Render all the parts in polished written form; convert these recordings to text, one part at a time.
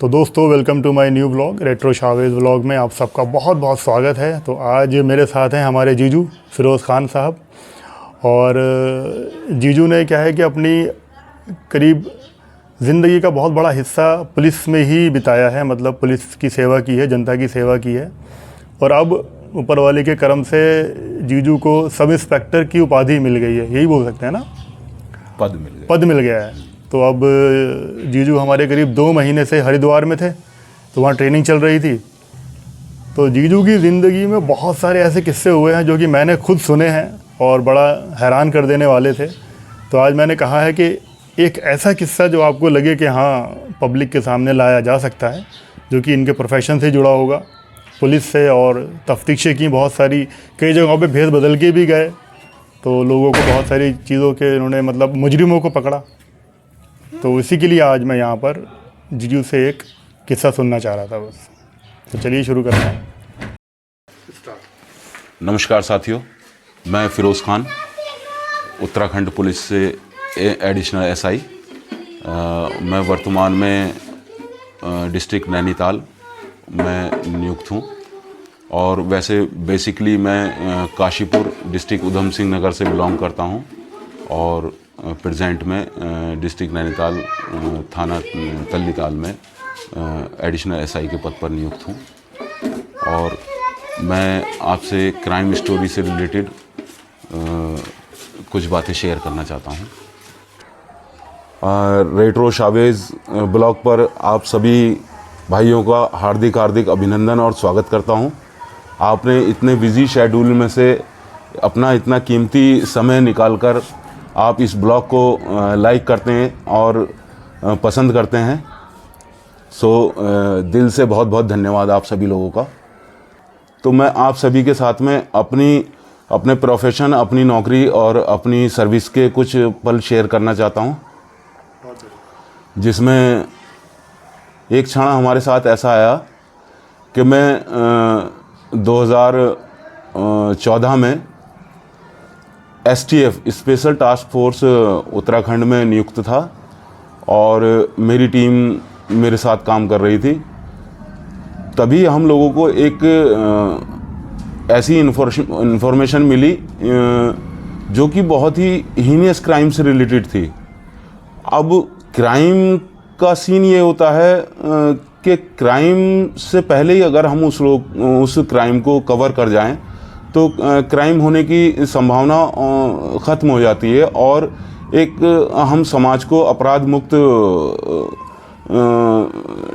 तो दोस्तों welcome to my new vlog retro Shavez vlog में आप सबका बहुत बहुत स्वागत है। तो आज मेरे साथ हैं हमारे जीजू फ़िरोज़ ख़ान साहब। और जीजू ने क्या है कि अपनी करीब ज़िंदगी का बहुत बड़ा हिस्सा पुलिस में ही बिताया है, मतलब पुलिस की सेवा की है, जनता की सेवा की है। और अब ऊपर वाले के करम से जीजू को सब इंस्पेक्टर की उपाधि मिल गई है, यही बोल सकते हैं ना, पद मिल गया है। तो अब जीजू हमारे करीब 2 महीने से हरिद्वार में थे, तो वहाँ ट्रेनिंग चल रही थी। तो जीजू की ज़िंदगी में बहुत सारे ऐसे किस्से हुए हैं जो कि मैंने खुद सुने हैं और बड़ा हैरान कर देने वाले थे। तो आज मैंने कहा है कि एक ऐसा किस्सा जो आपको लगे कि हाँ पब्लिक के सामने लाया जा सकता है, जो कि इनके प्रोफेशन से जुड़ा होगा, पुलिस से, और तफ्तीशें की बहुत सारी, कई जगहों पे भेस बदल के भी गए, तो लोगों को बहुत सारी चीज़ों के इन्होंने मतलब मुजरिमों को पकड़ा। तो इसी के लिए आज मैं यहाँ पर जीजू से एक किस्सा सुनना चाह रहा था बस। तो चलिए शुरू करते हैं। नमस्कार साथियों, मैं फ़िरोज़ ख़ान, उत्तराखंड पुलिस से एडिशनल एसआई। मैं वर्तमान में डिस्ट्रिक्ट नैनीताल में नियुक्त हूँ। और वैसे बेसिकली मैं काशीपुर डिस्ट्रिक्ट उधम सिंह नगर से बिलोंग करता हूँ और प्रेजेंट में डिस्ट्रिक्ट नैनीताल थाना तल्लीताल में एडिशनल एसआई के पद पर नियुक्त हूँ। और मैं आपसे क्राइम स्टोरी से रिलेटेड कुछ बातें शेयर करना चाहता हूँ। रेट्रो शावेज ब्लॉग पर आप सभी भाइयों का हार्दिक अभिनंदन और स्वागत करता हूँ। आपने इतने बिजी शेड्यूल में से अपना इतना कीमती समय निकालकर आप इस ब्लॉग को लाइक करते हैं और पसंद करते हैं। सो दिल से बहुत बहुत धन्यवाद आप सभी लोगों का। तो मैं आप सभी के साथ में अपने प्रोफेशन, अपनी नौकरी और अपनी सर्विस के कुछ पल शेयर करना चाहता हूं, जिसमें एक क्षण हमारे साथ ऐसा आया कि मैं 2014 में STF special task force Uttarakhand में नियुक्त था और मेरी टीम मेरे साथ काम कर रही थी। तभी हम लोगों को एक ऐसी इन्फॉर्मेशन मिली जो कि बहुत ही हीनियस क्राइम से रिलेटेड थी। अब क्राइम का सीन ये होता है कि क्राइम से पहले ही अगर हम उस क्राइम को कवर कर जाएं तो क्राइम होने की संभावना ख़त्म हो जाती है और एक हम समाज को अपराध मुक्त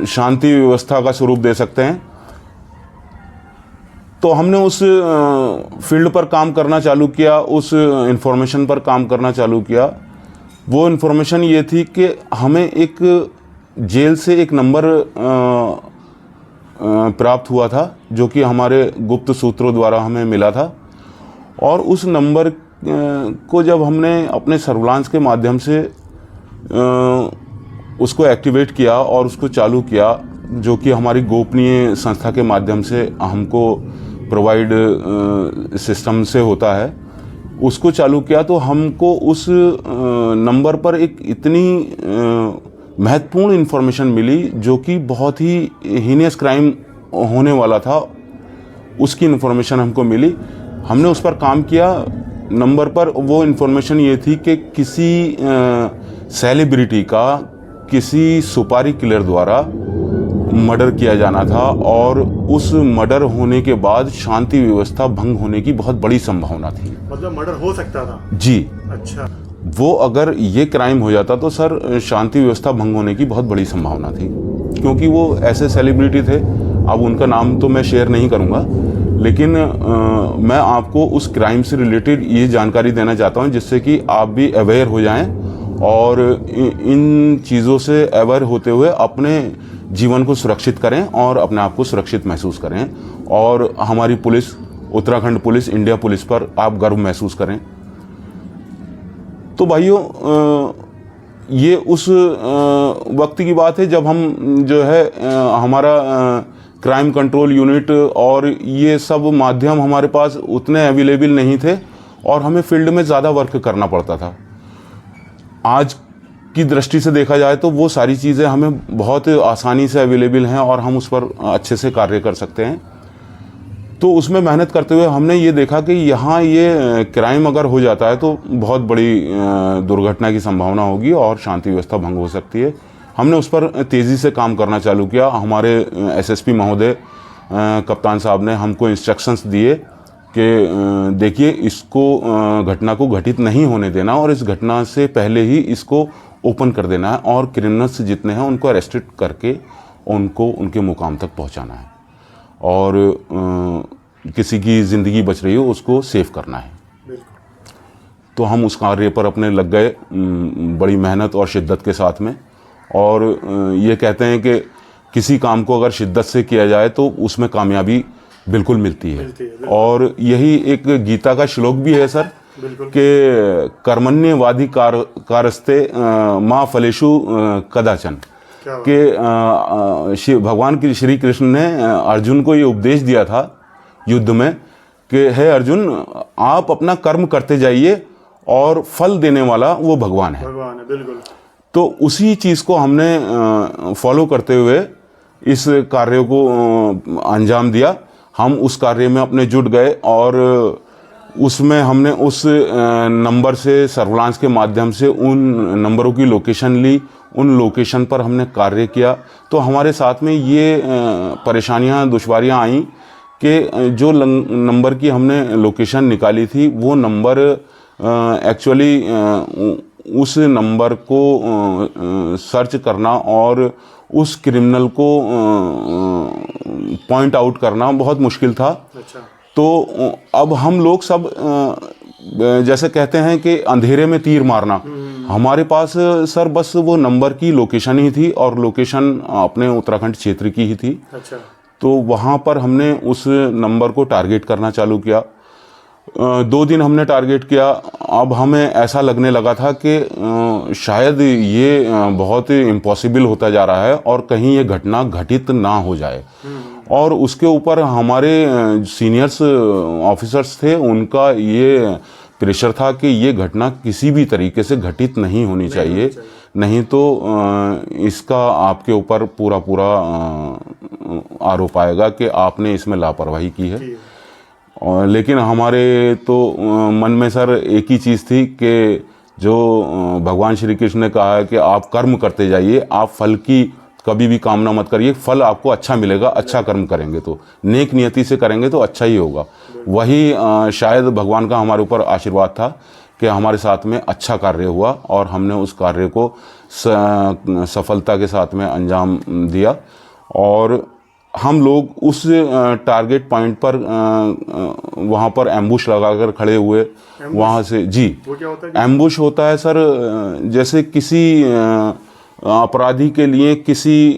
शांति व्यवस्था का स्वरूप दे सकते हैं। तो हमने उस फील्ड पर काम करना चालू किया, उस इंफॉर्मेशन पर काम करना चालू किया। वो इंफॉर्मेशन ये थी कि हमें एक जेल से एक नंबर प्राप्त हुआ था जो कि हमारे गुप्त सूत्रों द्वारा हमें मिला था। और उस नंबर को जब हमने अपने सर्विलांस के माध्यम से उसको एक्टिवेट किया और उसको चालू किया, जो कि हमारी गोपनीय संस्था के माध्यम से हमको प्रोवाइड सिस्टम से होता है, उसको चालू किया, तो हमको उस नंबर पर एक इतनी महत्वपूर्ण इन्फॉर्मेशन मिली जो कि बहुत ही हीनियस क्राइम होने वाला था। उसकी इन्फॉर्मेशन हमको मिली, हमने उस पर काम किया। नंबर पर वो इन्फॉर्मेशन ये थी कि किसी सेलिब्रिटी का किसी सुपारी किलर द्वारा मर्डर किया जाना था और उस मर्डर होने के बाद शांति व्यवस्था भंग होने की बहुत बड़ी संभावना थी। मतलब मर्डर हो सकता था जी। अच्छा। वो अगर ये क्राइम हो जाता तो सर शांति व्यवस्था भंग होने की बहुत बड़ी संभावना थी, क्योंकि वो ऐसे सेलिब्रिटी थे। अब उनका नाम तो मैं शेयर नहीं करूँगा, लेकिन मैं आपको उस क्राइम से रिलेटेड ये जानकारी देना चाहता हूँ जिससे कि आप भी अवेयर हो जाएं और इन चीज़ों से अवेयर होते हुए अपने जीवन को सुरक्षित करें और अपने आप को सुरक्षित महसूस करें और हमारी police, Uttarakhand police, India police पर आप गर्व महसूस करें। तो भाइयों, ये उस वक्त की बात है जब हम जो है हमारा क्राइम कंट्रोल यूनिट और ये सब माध्यम हमारे पास उतने अवेलेबल नहीं थे और हमें फील्ड में ज़्यादा वर्क करना पड़ता था। आज की दृष्टि से देखा जाए तो वो सारी चीज़ें हमें बहुत आसानी से अवेलेबल हैं और हम उस पर अच्छे से कार्य कर सकते हैं। तो उसमें मेहनत करते हुए हमने ये देखा कि यहाँ ये क्राइम अगर हो जाता है तो बहुत बड़ी दुर्घटना की संभावना होगी और शांति व्यवस्था भंग हो सकती है। हमने उस पर तेज़ी से काम करना चालू किया। हमारे एसएसपी महोदय कप्तान साहब ने हमको इंस्ट्रक्शंस दिए कि देखिए इसको घटना को घटित नहीं होने देना और इस घटना से पहले ही इसको ओपन कर देना है और क्रिमिनल्स जितने हैं उनको अरेस्टेड करके उनको उनके मुकाम तक पहुंचाना है और किसी की ज़िंदगी बच रही हो उसको सेव करना है। तो हम उस कार्य पर अपने लग गए बड़ी मेहनत और शिद्दत के साथ में। और ये कहते हैं कि किसी काम को अगर शिद्दत से किया जाए तो उसमें कामयाबी बिल्कुल मिलती है। और यही एक गीता का श्लोक भी है सर कि कर्मण्यवादी कारस्ते माँ फलेषु कदाचन, कि भगवान की श्री कृष्ण ने अर्जुन को ये उपदेश दिया था युद्ध में कि हे अर्जुन, आप अपना कर्म करते जाइए और फल देने वाला वो भगवान है। बिल्कुल। तो उसी चीज़ को हमने फॉलो करते हुए इस कार्य को अंजाम दिया। हम उस कार्य में अपने जुट गए और उसमें हमने उस नंबर से सर्विलांस के माध्यम से उन नंबरों की लोकेशन ली, उन लोकेशन पर हमने कार्य किया। तो हमारे साथ में ये परेशानियां दुश्वारियां आईं कि जो नंबर की हमने लोकेशन निकाली थी वो नंबर एक्चुअली उस नंबर को सर्च करना और उस क्रिमिनल को पॉइंट आउट करना बहुत मुश्किल था। अच्छा। तो अब हम लोग सब जैसे कहते हैं कि अंधेरे में तीर मारना, हमारे पास सर बस वो नंबर की लोकेशन ही थी और लोकेशन अपने उत्तराखंड क्षेत्र की ही थी। अच्छा। तो वहाँ पर हमने उस नंबर को टारगेट करना चालू किया। 2 दिन हमने टारगेट किया। अब हमें ऐसा लगने लगा था कि शायद ये बहुत इम्पॉसिबल होता जा रहा है और कहीं ये घटना घटित ना हो जाए। और उसके ऊपर हमारे सीनियर्स ऑफिसर्स थे, उनका ये प्रेशर था कि ये घटना किसी भी तरीके से घटित नहीं होनी चाहिए, नहीं तो इसका आपके ऊपर पूरा आरोप आएगा कि आपने इसमें लापरवाही की है। और लेकिन हमारे तो मन में सर एक ही चीज़ थी कि जो भगवान श्री कृष्ण ने कहा है कि आप कर्म करते जाइए, आप फल की कभी भी कामना मत करिए, फल आपको अच्छा मिलेगा। अच्छा कर्म करेंगे तो, नेक नियति से करेंगे तो अच्छा ही होगा। वही शायद भगवान का हमारे ऊपर आशीर्वाद था कि हमारे साथ में अच्छा कार्य हुआ और हमने उस कार्य को सफलता के साथ में अंजाम दिया। और हम लोग उस टारगेट पॉइंट पर वहाँ पर एम्बुश लगाकर खड़े हुए। वहाँ से जी, वो क्या होता है? एम्बुश होता है सर, जैसे किसी अपराधी के लिए किसी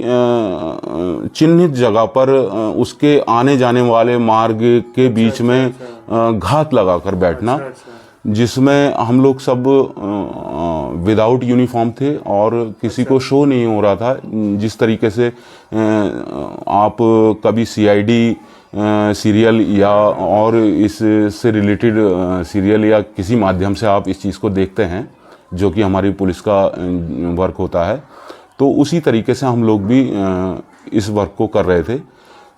चिन्हित जगह पर उसके आने जाने वाले मार्ग के बीच में घात लगाकर बैठना, जिसमें हम लोग सब विदाउट यूनिफॉर्म थे और किसी को शो नहीं हो रहा था। जिस तरीके से आप कभी सीआईडी सीरियल या और इससे रिलेटेड सीरियल या किसी माध्यम से आप इस चीज़ को देखते हैं, जो कि हमारी पुलिस का वर्क होता है, तो उसी तरीके से हम लोग भी इस वर्क को कर रहे थे।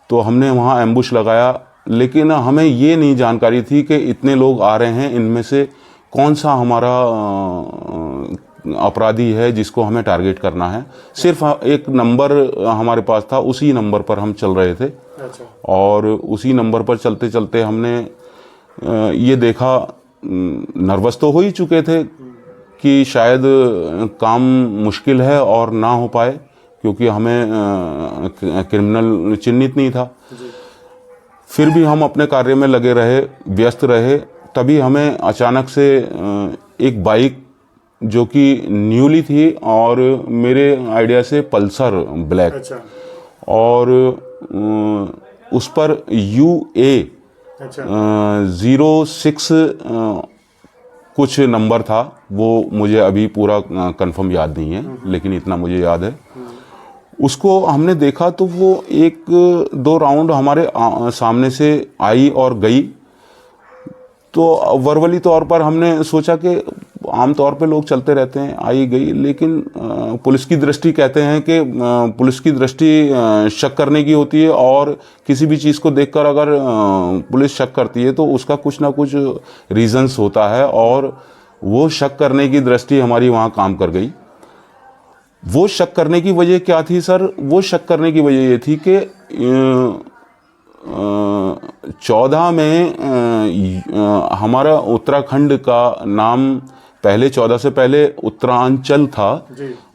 तो हमने वहाँ एम्बुश लगाया, लेकिन हमें ये नहीं जानकारी थी कि इतने लोग आ रहे हैं, इनमें से कौन सा हमारा अपराधी है जिसको हमें टारगेट करना है। सिर्फ एक नंबर हमारे पास था, उसी नंबर पर हम चल रहे थे। अच्छा। और उसी नंबर पर चलते चलते हमने ये देखा, नर्वस तो हो ही चुके थे कि शायद काम मुश्किल है और ना हो पाए, क्योंकि हमें क्रिमिनल चिन्हित नहीं था। फिर भी हम अपने कार्य में लगे रहे, व्यस्त रहे। तभी हमें अचानक से एक बाइक जो कि न्यूली थी और मेरे आइडिया से पल्सर ब्लैक, अच्छा। और उस पर UA 06 कुछ नंबर था, वो मुझे अभी पूरा कंफर्म याद नहीं है, लेकिन इतना मुझे याद है। उसको हमने देखा तो वो 1-2 राउंड हमारे सामने से आई और गई। तो वर्बली तौर पर हमने सोचा कि आम तौर पे लोग चलते रहते हैं, आई गई, लेकिन पुलिस की दृष्टि कहते हैं कि पुलिस की दृष्टि शक करने की होती है, और किसी भी चीज़ को देखकर अगर पुलिस शक करती है तो उसका कुछ ना कुछ रीजंस होता है, और वो शक करने की दृष्टि हमारी वहाँ काम कर गई। वो शक करने की वजह क्या थी सर? वो शक करने की वजह ये थी कि 14 में हमारा उत्तराखंड का नाम पहले 14 से पहले उत्तरांचल था,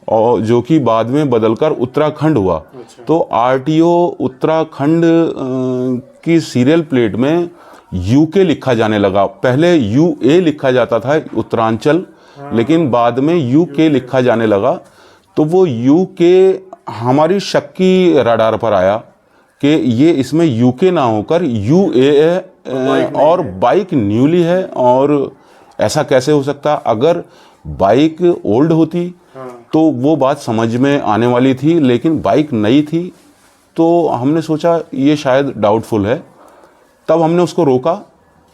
और जो कि बाद में बदलकर उत्तराखंड हुआ। तो आरटीओ उत्तराखंड की सीरियल प्लेट में यूके लिखा जाने लगा। पहले यूए लिखा जाता था उत्तरांचल, लेकिन बाद में यूके लिखा जाने लगा। तो वो यूके हमारी शक की रडार पर आया कि ये इसमें यूके ना होकर यूए है, और बाइक न्यूली है, और ऐसा कैसे हो सकता? अगर बाइक ओल्ड होती तो वो बात समझ में आने वाली थी, लेकिन बाइक नई थी, तो हमने सोचा ये शायद डाउटफुल है। तब हमने उसको रोका।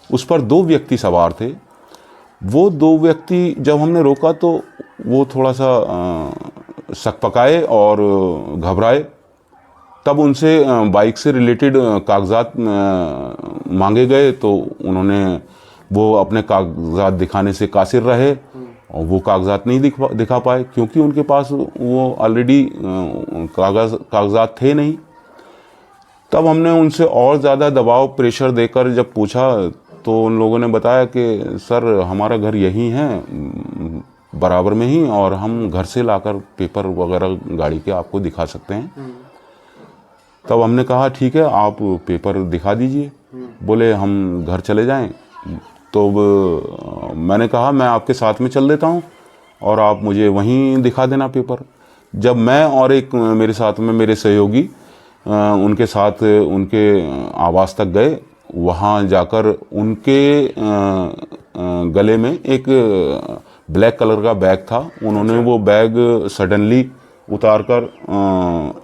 उस पर 2 व्यक्ति सवार थे। वो 2 व्यक्ति जब हमने रोका तो वो थोड़ा सा सकपकाए और घबराए। तब उनसे बाइक से रिलेटेड कागजात मांगे गए, तो उन्होंने वो अपने कागजात दिखाने से कासिर रहे, और वो कागजात नहीं दिखा पाए, क्योंकि उनके पास वो ऑलरेडी कागजात थे नहीं। तब हमने उनसे और ज़्यादा दबाव प्रेशर देकर जब पूछा, तो उन लोगों ने बताया कि सर हमारा घर यहीं है, बराबर में ही, और हम घर से लाकर पेपर वगैरह गाड़ी के आपको दिखा सकते हैं। तब हमने कहा ठीक है, आप पेपर दिखा दीजिए। बोले हम घर चले जाएं। तो मैंने कहा मैं आपके साथ में चल देता हूं, और आप मुझे वहीं दिखा देना पेपर। जब मैं और एक मेरे साथ में मेरे सहयोगी उनके साथ उनके आवास तक गए, वहाँ जाकर उनके गले में एक ब्लैक कलर का बैग था। उन्होंने वो बैग सडनली उतारकर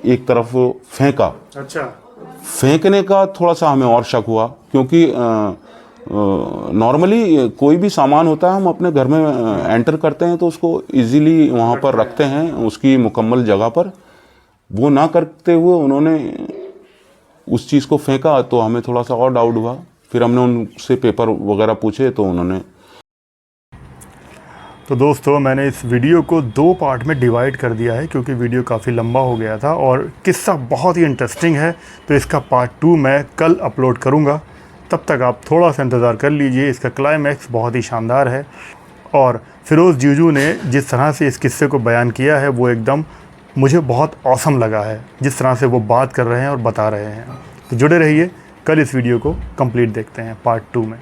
एक तरफ फेंका। अच्छा। फेंकने का थोड़ा सा हमें और शक हुआ, क्योंकि नॉर्मली कोई भी सामान होता है हम अपने घर में एंटर करते हैं तो उसको इजीली वहाँ पर रखते हैं उसकी मुकम्मल जगह पर। वो ना करते हुए उन्होंने उस चीज़ को फेंका, तो हमें थोड़ा सा और डाउट हुआ। फिर हमने उनसे पेपर वगैरह पूछे तो उन्होंने। तो दोस्तों मैंने इस वीडियो को 2 पार्ट में डिवाइड कर दिया है, क्योंकि वीडियो काफ़ी लंबा हो गया था और किस्सा बहुत ही इंटरेस्टिंग है। तो इसका पार्ट 2 मैं कल अपलोड करूँगा, तब तक आप थोड़ा सा इंतज़ार कर लीजिए। इसका क्लाइमैक्स बहुत ही शानदार है, और फिरोज़ जीजू ने जिस तरह से इस किस्से को बयान किया है वो एकदम मुझे बहुत ऑसम लगा है, जिस तरह से वो बात कर रहे हैं और बता रहे हैं। तो जुड़े रहिए, कल इस वीडियो को कंप्लीट देखते हैं पार्ट 2 में।